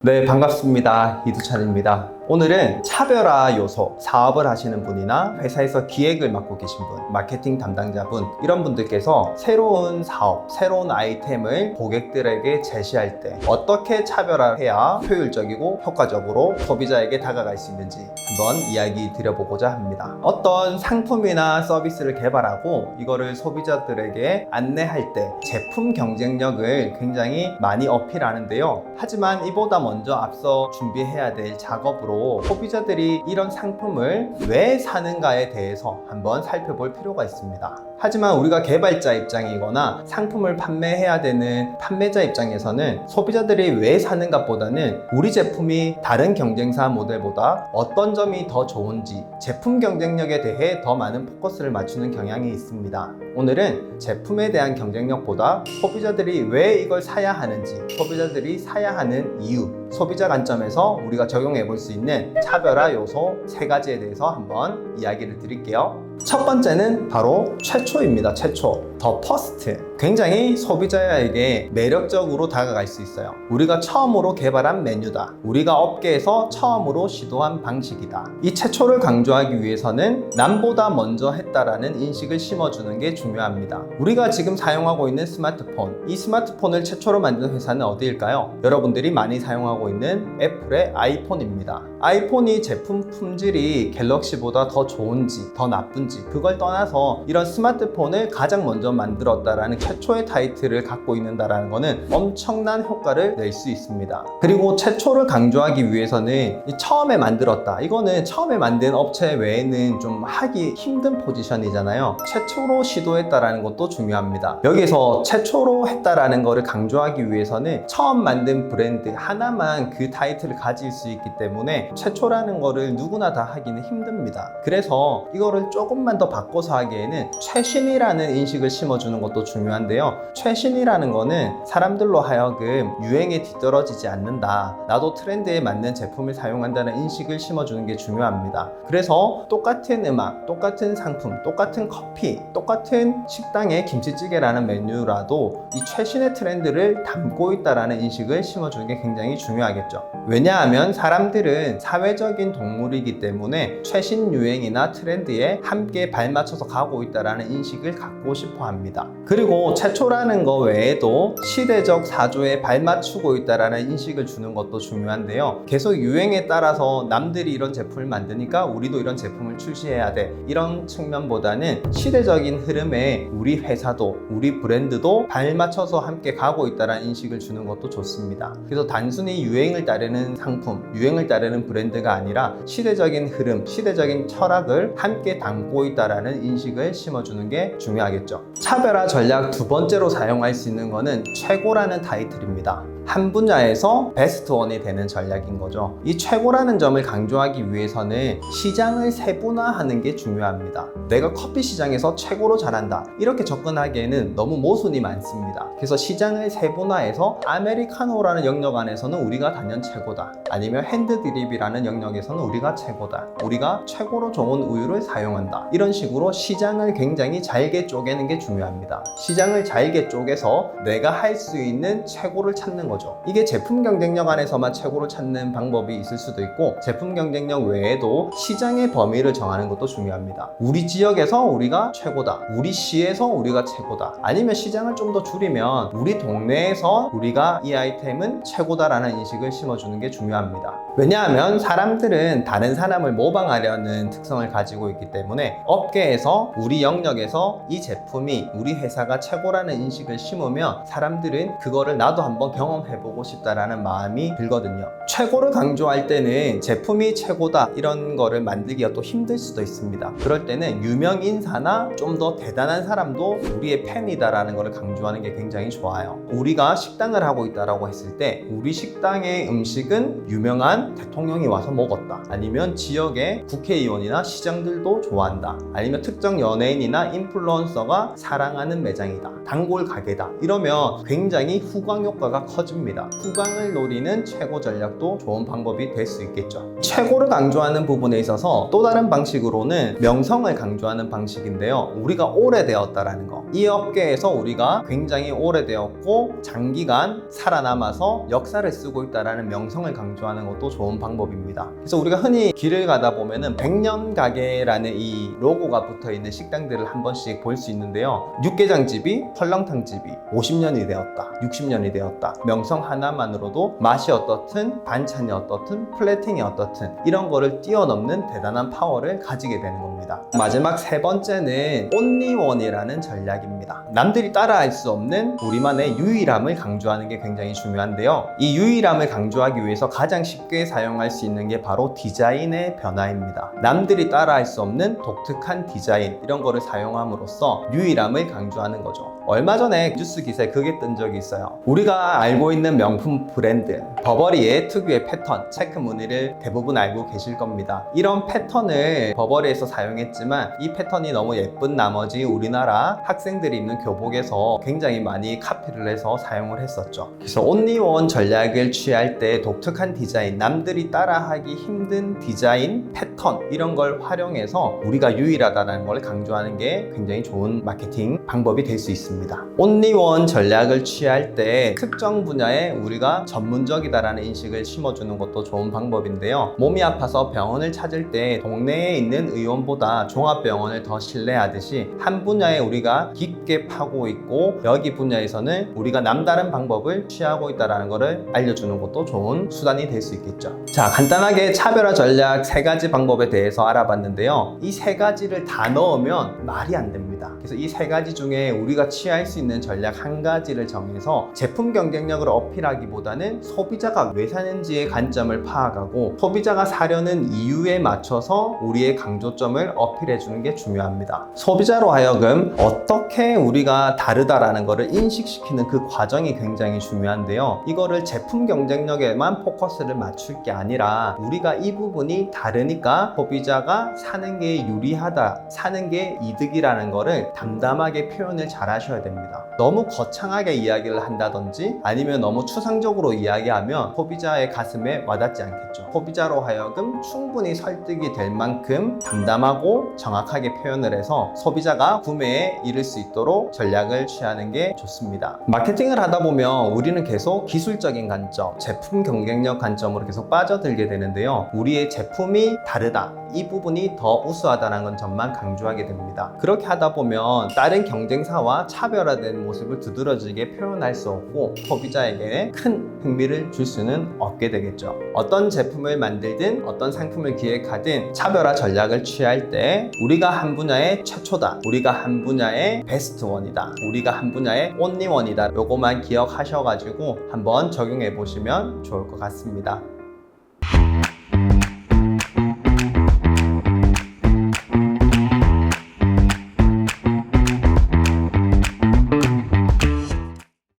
네, 반갑습니다. 이두찬입니다. 오늘은 차별화 요소, 사업을 하시는 분이나 회사에서 기획을 맡고 계신 분, 마케팅 담당자분, 이런 분들께서 새로운 사업, 새로운 아이템을 고객들에게 제시할 때 어떻게 차별화해야 효율적이고 효과적으로 소비자에게 다가갈 수 있는지 한번 이야기 드려보고자 합니다. 어떤 상품이나 서비스를 개발하고 이거를 소비자들에게 안내할 때 제품 경쟁력을 굉장히 많이 어필하는데요. 하지만 이보다 먼저 앞서 준비해야 될 작업으로 소비자들이 이런 상품을 왜 사는가에 대해서 한번 살펴볼 필요가 있습니다. 하지만 우리가 개발자 입장이거나 상품을 판매해야 되는 판매자 입장에서는 소비자들이 왜 사는가 보다는 우리 제품이 다른 경쟁사 모델보다 어떤 점이 더 좋은지 제품 경쟁력에 대해 더 많은 포커스를 맞추는 경향이 있습니다. 오늘은 제품에 대한 경쟁력보다 소비자들이 왜 이걸 사야 하는지, 소비자들이 사야 하는 이유, 소비자 관점에서 우리가 적용해 볼 수 있는 차별화 요소 3가지에 대해서 한번 이야기를 드릴게요. 첫 번째는 바로 최초입니다. 최초. 더 퍼스트. 굉장히 소비자에게 매력적으로 다가갈 수 있어요. 우리가 처음으로 개발한 메뉴다. 우리가 업계에서 처음으로 시도한 방식이다. 이 최초를 강조하기 위해서는 남보다 먼저 했다라는 인식을 심어주는 게 중요합니다. 우리가 지금 사용하고 있는 스마트폰, 이 스마트폰을 최초로 만든 회사는 어디일까요? 여러분들이 많이 사용하고 있는 애플의 아이폰입니다. 아이폰이 제품 품질이 갤럭시보다 더 좋은지 더 나쁜지 그걸 떠나서 이런 스마트폰을 가장 먼저 만들었다라는 최초의 타이틀을 갖고 있는다라는 것은 엄청난 효과를 낼 수 있습니다. 그리고 최초를 강조하기 위해서는 처음에 만들었다, 이거는 처음에 만든 업체 외에는 좀 하기 힘든 포지션이잖아요. 최초로 시도했다라는 것도 중요합니다. 여기서 최초로 했다라는 것을 강조하기 위해서는 처음 만든 브랜드 하나만 그 타이틀을 가질 수 있기 때문에 최초라는 거를 누구나 다 하기는 힘듭니다. 그래서 이거를 조금만 더 바꿔서 하기에는 최신이라는 인식을 심어주는 것도 중요한데요. 최신이라는 거는 사람들로 하여금 유행에 뒤떨어지지 않는다, 나도 트렌드에 맞는 제품을 사용한다는 인식을 심어주는 게 중요합니다. 그래서 똑같은 음악, 똑같은 상품, 똑같은 커피, 똑같은 식당의 김치찌개라는 메뉴라도 이 최신의 트렌드를 담고 있다는 인식을 심어주는 게 굉장히 중요하겠죠. 왜냐하면 사람들은 사회적인 동물이기 때문에 최신 유행이나 트렌드에 함께 발맞춰서 가고 있다는 인식을 갖고 싶어 합니다. 그리고 최초라는 거 외에도 시대적 사조에 발맞추고 있다는 인식을 주는 것도 중요한데요. 계속 유행에 따라서 남들이 이런 제품을 만드니까 우리도 이런 제품을 출시해야 돼, 이런 측면보다는 시대적인 흐름에 우리 회사도 우리 브랜드도 발맞춰서 함께 가고 있다는 인식을 주는 것도 좋습니다. 그래서 단순히 유행을 따르는 상품, 유행을 따르는 브랜드가 아니라 시대적인 흐름, 시대적인 철학을 함께 담고 있다는 인식을 심어주는 게 중요하겠죠. 차별화 전략 두 번째로 사용할 수 있는 거는 최고라는 타이틀입니다. 한 분야에서 베스트 원이 되는 전략인 거죠. 이 최고라는 점을 강조하기 위해서는 시장을 세분화하는 게 중요합니다. 내가 커피 시장에서 최고로 잘한다, 이렇게 접근하기에는 너무 모순이 많습니다. 그래서 시장을 세분화해서 아메리카노라는 영역 안에서는 우리가 단연 최고다, 아니면 핸드드립이라는 영역에서는 우리가 최고다, 우리가 최고로 좋은 우유를 사용한다, 이런 식으로 시장을 굉장히 잘게 쪼개는 게 중요합니다. 시장을 잘게 쪼개서 내가 할 수 있는 최고를 찾는 거죠. 이게 제품 경쟁력 안에서만 최고를 찾는 방법이 있을 수도 있고, 제품 경쟁력 외에도 시장의 범위를 정하는 것도 중요합니다. 우리 지역에서 우리가 최고다, 우리 시에서 우리가 최고다, 아니면 시장을 좀 더 줄이면 우리 동네에서 우리가 이 아이템은 최고다라는 인식을 심어주는 게 중요합니다. 왜냐하면 사람들은 다른 사람을 모방하려는 특성을 가지고 있기 때문에 업계에서 우리 영역에서 이 제품이 우리 회사가 최고라는 인식을 심으면 사람들은 그거를 나도 한번 경험해보고 싶다라는 마음이 들거든요. 최고를 강조할 때는 제품이 최고다 이런 거를 만들기가 또 힘들 수도 있습니다. 그럴 때는 유명 인사나 좀 더 대단한 사람도 우리의 팬이다라는 거를 강조하는 게 굉장히 좋아요. 우리가 식당을 하고 있다라고 했을 때 우리 식당의 음식은 유명한 대통령이 와서 먹었다, 아니면 지역의 국회의원이나 시장들도 좋아한다, 아니면 특정 연예인이나 인플루언서가 사랑하는 매장이다, 단골 가게다, 이러면 굉장히 후광 효과가 커집니다. 후광을 노리는 최고 전략도 것도 좋은 방법이 될 수 있겠죠. 최고를 강조하는 부분에 있어서 또 다른 방식으로는 명성을 강조하는 방식인데요. 우리가 오래되었다라는 거. 이 업계에서 우리가 굉장히 오래되었고 장기간 살아남아서 역사를 쓰고 있다라는 명성을 강조하는 것도 좋은 방법입니다. 그래서 우리가 흔히 길을 가다 보면은 100년 가게라는 이 로고가 붙어 있는 식당들을 한 번씩 볼 수 있는데요. 육개장집이 설렁탕집이 50년이 되었다, 60년이 되었다. 명성 하나만으로도 맛이 어떻든 반찬이 어떻든 플레이팅이 어떻든 이런 거를 뛰어넘는 대단한 파워를 가지게 되는 겁니다. 마지막 세 번째는 온리원이라는 전략입니다. 남들이 따라할 수 없는 우리만의 유일함을 강조하는 게 굉장히 중요한데요. 이 유일함을 강조하기 위해서 가장 쉽게 사용할 수 있는 게 바로 디자인의 변화입니다. 남들이 따라할 수 없는 독특한 디자인 이런 거를 사용함으로써 유일함을 강조하는 거죠. 얼마 전에 뉴스 기사에 그게 뜬 적이 있어요. 우리가 알고 있는 명품 브랜드 버버리의 특유의 패턴, 체크 무늬를 대부분 알고 계실 겁니다. 이런 패턴을 버버리에서 사용했지만 이 패턴이 너무 예쁜 나머지 우리나라 학생들이 입는 교복에서 굉장히 많이 카피를 해서 사용을 했었죠. 그래서 온리원 전략을 취할 때 독특한 디자인, 남들이 따라하기 힘든 디자인, 패턴 이런 걸 활용해서 우리가 유일하다는 걸 강조하는 게 굉장히 좋은 마케팅 방법이 될 수 있습니다. 온리원 전략을 취할 때 특정 분야에 우리가 전문적이다라는 인식을 심어주는 것도 좋은 방법인데요. 몸이 아파서 병원을 찾을 때 동네에 있는 의원보다 종합병원을 더 신뢰하듯이 한 분야에 우리가 깊게 파고 있고 여기 분야에서는 우리가 남다른 방법을 취하고 있다는 것을 알려주는 것도 좋은 수단이 될 수 있겠죠. 자, 간단하게 차별화 전략 3가지 방법에 대해서 알아봤는데요. 이 3가지를 다 넣으면 말이 안 됩니다. 그래서 이 3가지 중에 우리가 취할 수 있는 전략 1가지를 정해서 제품 경쟁력을 어필하기보다는 소비자가 왜 사는지의 관점을 파악하고 소비자가 사려는 이유에 맞춰서 우리의 강조점을 어필해주는 게 중요합니다. 소비자로 하여금 어떻게 우리가 다르다라는 것을 인식시키는 그 과정이 굉장히 중요한데요. 이거를 제품 경쟁력에만 포커스를 맞출 게 아니라 우리가 이 부분이 다르니까 소비자가 사는 게 유리하다, 사는 게 이득이라는 거를 담담하게 표현을 잘 하셔야 됩니다. 너무 거창하게 이야기를 한다든지 아니면 너무 추상적으로 이야기하면 소비자의 가슴에 와닿지 않겠죠. 소비자로 하여금 충분히 설득이 될 만큼 담담하고 정확하게 표현을 해서 소비자가 구매에 이를 수 있도록 전략을 취하는 게 좋습니다. 마케팅을 하다 보면 우리는 계속 기술적인 관점, 제품 경쟁력 관점으로 계속 빠져들게 되는데요. 우리의 제품이 다르다, 이 부분이 더 우수하다는 점만 강조하게 됩니다. 그렇게 하다 보면 다른 경쟁사와 차별화된 모습을 두드러지게 표현할 수 없고 소비자에게 큰 흥미를 줄 수는 없게 되겠죠. 어떤 제품을 만들든 어떤 상품을 기획하든 차별화 전략을 취할 때 우리가 한 분야의 최초다, 우리가 한 분야의 베스트 원이다, 우리가 한 분야의 온리 원이다, 요거만 기억하셔가지고 한번 적용해 보시면 좋을 것 같습니다.